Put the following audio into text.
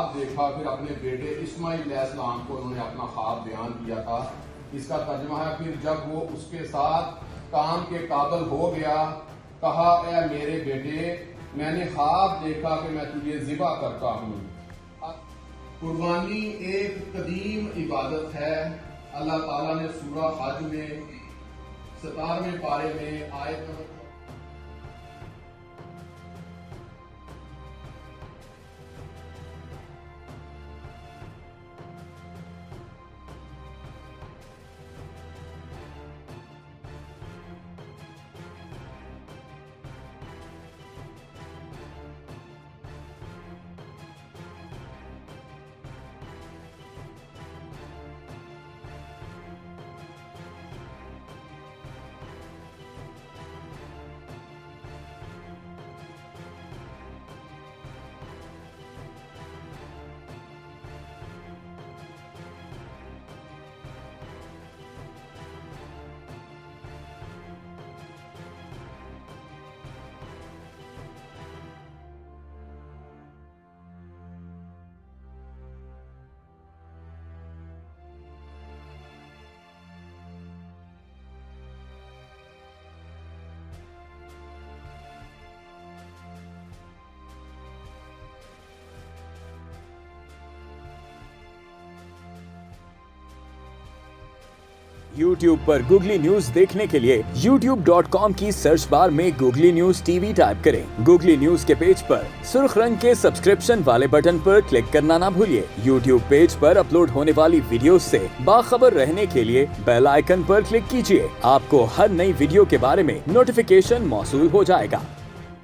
ख्वाब देखा, फिर अपने बेटे इस्माइल अलैहिस्सलाम को उन्होंने अपना ख्वाब बयान किया था। इसका तर्जुमा है, फिर जब वो उसके साथ काम के काबिल हो गया, कहा ए मेरे बेटे, मैंने ख्वाब देखा कि मैं तुझे ज़िबा करता हूँ। कुर्बानी एक कदीम इबादत है। अल्लाह ताला ने सूरह हज में 17वें पारे में आयत नंबर YouTube पर गूगली न्यूज देखने के लिए youtube.com की सर्च बार में गूगली न्यूज टीवी टाइप करें। गूगली न्यूज के पेज पर सुर्ख रंग के सब्सक्रिप्शन वाले बटन पर क्लिक करना ना भूलिए। YouTube पेज पर अपलोड होने वाली वीडियोस से बाखबर रहने के लिए बेल आइकन पर क्लिक कीजिए। आपको हर नई वीडियो के बारे में नोटिफिकेशन मौसूल हो जाएगा।